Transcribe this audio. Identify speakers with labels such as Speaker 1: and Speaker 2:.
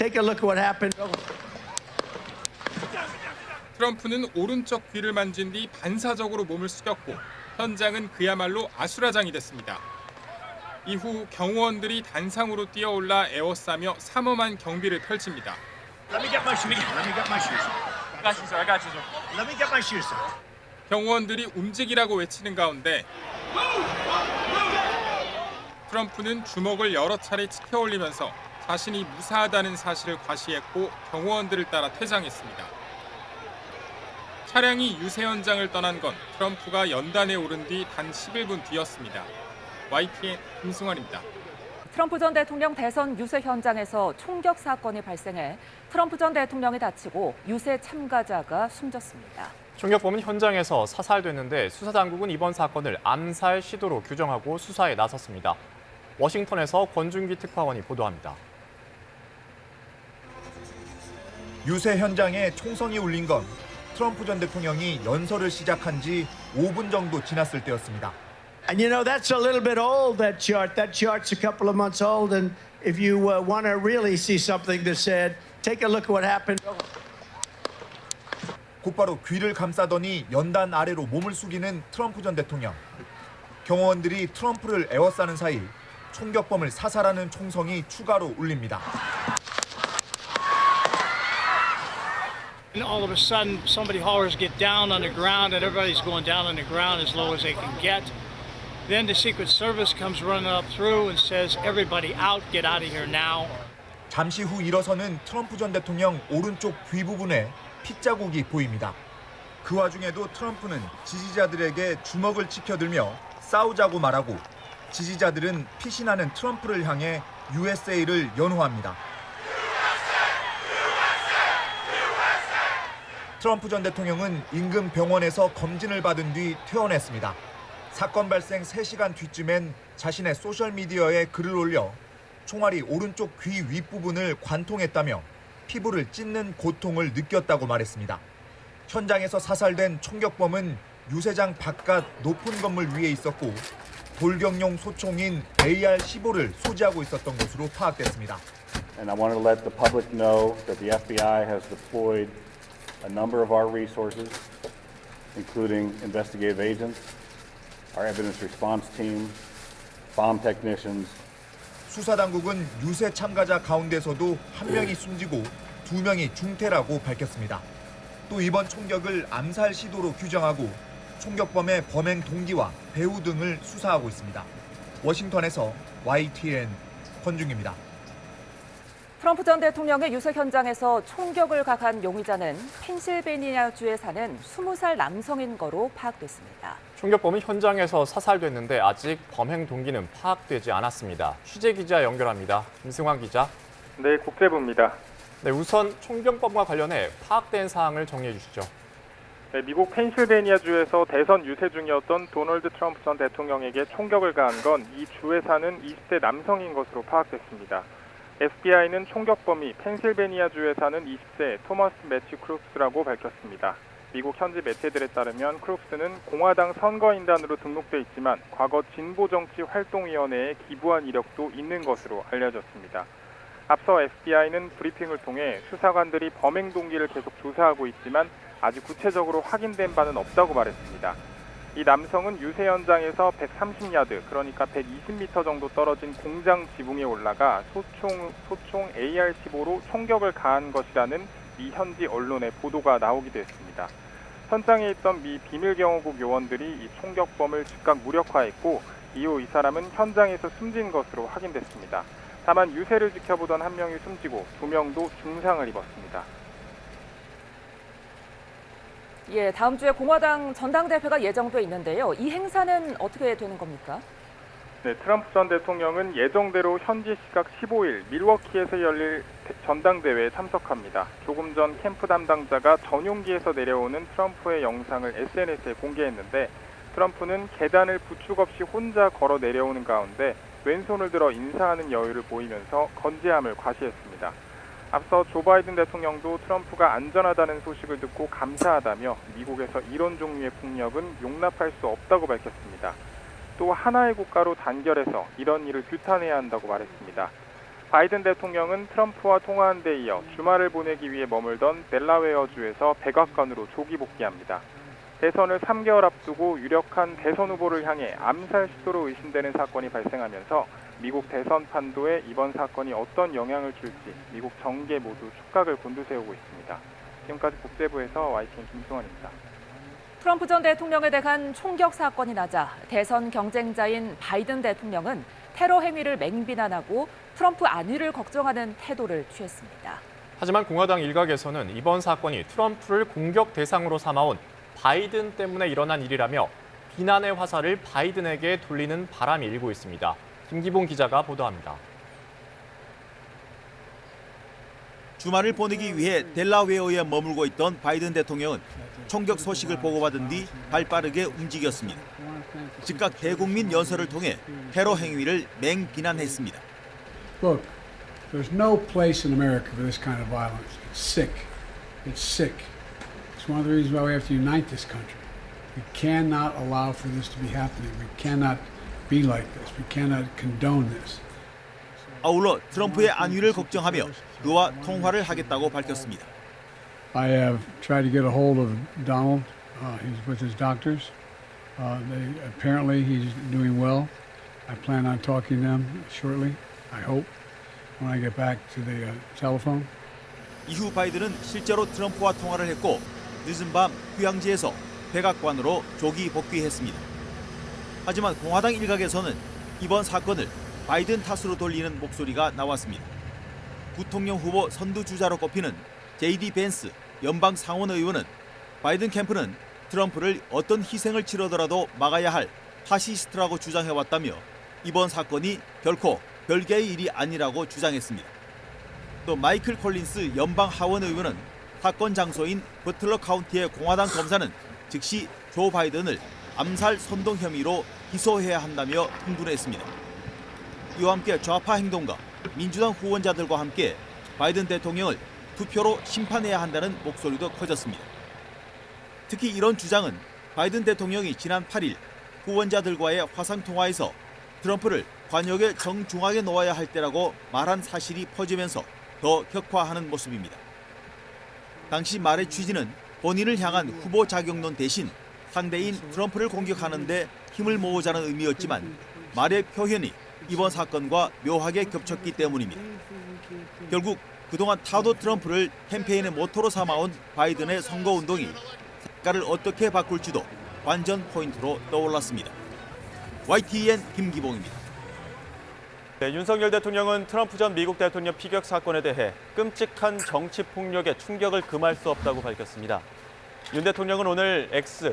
Speaker 1: Take a look at what happened.
Speaker 2: 트럼프는 오른쪽 귀를 만진 뒤 반사적으로 몸을 숙였고 현장은 그야말로 아수라장이 됐습니다. 이후 경호원들이 단상으로 뛰어올라 에워싸며 삼엄한 경비를 펼칩니다.
Speaker 1: Let me get my shoes. Let me get my shoes.
Speaker 3: I got you, sir. I got you, sir.
Speaker 1: Let me get my shoes.
Speaker 2: 경호원들이 움직이라고 외치는 가운데 트럼프는 주먹을 여러 차례 치켜올리면서 자신이 무사하다는 사실을 과시했고 경호원들을 따라 퇴장했습니다. 차량이 유세 현장을 떠난 건 트럼프가 연단에 오른 뒤 단 11분 뒤였습니다. YTN 김승환입니다.
Speaker 4: 트럼프 전 대통령 대선 유세 현장에서 총격 사건이 발생해 트럼프 전 대통령이 다치고 유세 참가자가 숨졌습니다.
Speaker 5: 총격범은 현장에서 사살됐는데 수사당국은 이번 사건을 암살 시도로 규정하고 수사에 나섰습니다. 워싱턴에서 권준기 특파원이 보도합니다.
Speaker 6: 유세 현장에 총성이 울린 건 트럼프 전 대통령이 연설을 시작한 지 5분 정도 지났을 때였습니다.
Speaker 1: And you know, that's a little bit old, that chart. That chart's a couple of months old. And if you want to really see something that said, take a look at what happened.
Speaker 6: 곧바로 귀를 감싸더니 연단 아래로 몸을 숙이는 트럼프 전 대통령. 경호원들이 트럼프를 에워싸는 사이 총격범을 사살하는 총성이 추가로 울립니다.
Speaker 7: And all of a sudden, somebody hollers, "Get down on the ground," and everybody's going down on the ground as low as they can get. Then the Secret Service comes running up through and says, "Everybody out, get out of here now."
Speaker 6: 잠시 후 일어서는 트럼프 전 대통령 오른쪽 귀 부분에 핏자국이 보입니다. 그 와중에도 트럼프는 지지자들에게 주먹을 치켜들며 싸우자고 말하고 지지자들은 핏이 나는 트럼프를 향해 USA를 연호합니다. 트럼프 전 대통령은 인근 병원에서 검진을 받은 뒤 퇴원했습니다. 사건 발생 3시간 뒤쯤엔 자신의 소셜미디어에 글을 올려 총알이 오른쪽 귀 윗부분을 관통했다며 피부를 찢는 고통을 느꼈다고 말했습니다. 현장에서 사살된 총격범은 유세장 바깥 높은 건물 위에 있었고 돌격용 소총인 AR-15를 소지하고 있었던 것으로 파악됐습니다.
Speaker 8: And I want to let the public know that the FBI has deployed a number of our resources, including investigative agents, our evidence response team, bomb technicians.
Speaker 6: 수사당국은 유세 참가자 가운데서도 1명이 숨지고 2명이 중태라고 밝혔습니다. 또 이번 총격을 암살 시도로 규정하고 총격범의 범행 동기와 배후 등을 수사하고 있습니다. 워싱턴에서 YTN 권중기입니다.
Speaker 4: 트럼프 전 대통령의 유세 현장에서 총격을 가한 용의자는 펜실베니아주에 사는 20살 남성인 거로 파악됐습니다.
Speaker 5: 총격범은 현장에서 사살됐는데 아직 범행 동기는 파악되지 않았습니다. 취재 기자 연결합니다. 김승환 기자.
Speaker 9: 네, 국제부입니다.
Speaker 5: 네, 우선 총격범과 관련해 파악된 사항을 정리해 주시죠.
Speaker 9: 네, 미국 펜실베니아주에서 대선 유세 중이었던 도널드 트럼프 전 대통령에게 총격을 가한 건 이 주에 사는 20대 남성인 것으로 파악됐습니다. FBI는 총격범이 펜실베니아주에 사는 20세 토머스 매튜 크룹스라고 밝혔습니다. 미국 현지 매체들에 따르면 크룹스는 공화당 선거인단으로 등록돼 있지만 과거 진보정치활동위원회에 기부한 이력도 있는 것으로 알려졌습니다. 앞서 FBI는 브리핑을 통해 수사관들이 범행 동기를 계속 조사하고 있지만 아직 구체적으로 확인된 바는 없다고 말했습니다. 이 남성은 유세 현장에서 130야드, 그러니까 120m 정도 떨어진 공장 지붕에 올라가 소총 AR-15로 총격을 가한 것이라는 미 현지 언론의 보도가 나오기도 했습니다. 현장에 있던 미 비밀경호국 요원들이 이 총격범을 즉각 무력화했고 이후 이 사람은 현장에서 숨진 것으로 확인됐습니다. 다만 유세를 지켜보던 한 명이 숨지고 2명도 중상을 입었습니다.
Speaker 4: 예, 다음 주에 공화당 전당대회가 예정돼 있는데요. 이 행사는 어떻게 되는 겁니까?
Speaker 9: 네, 트럼프 전 대통령은 예정대로 현지 시각 15일 밀워키에서 열릴 전당대회에 참석합니다. 조금 전 캠프 담당자가 전용기에서 내려오는 트럼프의 영상을 SNS에 공개했는데 트럼프는 계단을 부축 없이 혼자 걸어 내려오는 가운데 왼손을 들어 인사하는 여유를 보이면서 건재함을 과시했습니다. 앞서 조 바이든 대통령도 트럼프가 안전하다는 소식을 듣고 감사하다며 미국에서 이런 종류의 폭력은 용납할 수 없다고 밝혔습니다. 또 하나의 국가로 단결해서 이런 일을 규탄해야 한다고 말했습니다. 바이든 대통령은 트럼프와 통화한 데 이어 주말을 보내기 위해 머물던 델라웨어주에서 백악관으로 조기 복귀합니다. 대선을 3개월 앞두고 유력한 대선 후보를 향해 암살 시도로 의심되는 사건이 발생하면서 미국 대선 판도에 이번 사건이 어떤 영향을 줄지 미국 정계 모두 촉각을 곤두세우고 있습니다. 지금까지 국제부에서 YTN 김승환입니다.
Speaker 4: 트럼프 전 대통령에 대한 총격 사건이 나자 대선 경쟁자인 바이든 대통령은 테러 행위를 맹비난하고 트럼프 안위를 걱정하는 태도를 취했습니다.
Speaker 5: 하지만 공화당 일각에서는 이번 사건이 트럼프를 공격 대상으로 삼아온 바이든 때문에 일어난 일이라며 비난의 화살을 바이든에게 돌리는 바람이 일고 있습니다. 김기봉 기자가 보도합니다.
Speaker 10: 주말을 보내기 위해 델라웨어에 머물고 있던 바이든 대통령은 총격 소식을 보고받은 뒤 발빠르게 움직였습니다. 즉각 대국민 연설을 통해 테러 행위를 맹비난했습니다.
Speaker 11: Look, there's no place in America for this kind of violence. It's sick. It's sick. It's one of the reasons why we have to unite this country. We cannot allow for this to be happening. We cannot be like this. We cannot condone this.
Speaker 10: 아울러 트럼프의 안위를 걱정하며 그와 통화를 하겠다고 밝혔습니다.
Speaker 11: I have tried to get a hold of Donald. He's with his doctors. Apparently he's doing well. I plan on talking to them shortly. I hope when I get back to the telephone.
Speaker 10: 이후 바이든은 실제로 트럼프와 통화를 했고 늦은 밤 휴양지에서 백악관으로 조기 복귀했습니다. 하지만 공화당 일각에서는 이번 사건을 바이든 탓으로 돌리는 목소리가 나왔습니다. 부통령 후보 선두주자로 꼽히는 J.D. 벤스 연방 상원 의원은 바이든 캠프는 트럼프를 어떤 희생을 치르더라도 막아야 할 파시스트라고 주장해왔다며 이번 사건이 결코 별개의 일이 아니라고 주장했습니다. 또 마이클 콜린스 연방 하원 의원은 사건 장소인 버틀러 카운티의 공화당 검사는 즉시 조 바이든을 암살 선동 혐의로 기소해야 한다며 흥분했습니다. 이와 함께 좌파 행동가, 민주당 후원자들과 함께 바이든 대통령을 투표로 심판해야 한다는 목소리도 커졌습니다. 특히 이런 주장은 바이든 대통령이 지난 8일 후원자들과의 화상통화에서 트럼프를 관역의 정중앙에 놓아야 할 때라고 말한 사실이 퍼지면서 더 격화하는 모습입니다. 당시 말의 취지는 본인을 향한 후보 자격론 대신 상대인 트럼프를 공격하는 데 힘을 모으자는 의미였지만 말의 표현이 이번 사건과 묘하게 겹쳤기 때문입니다. 결국 그동안 타도 트럼프를 캠페인의 모토로 삼아온 바이든의 선거운동이 색깔을 어떻게 바꿀지도 관전 포인트로 떠올랐습니다. YTN 김기봉입니다.
Speaker 12: 네, 윤석열 대통령은 트럼프 전 미국 대통령 피격 사건에 대해 끔찍한 정치 폭력에 충격을 금할 수 없다고 밝혔습니다. 윤 대통령은 오늘 X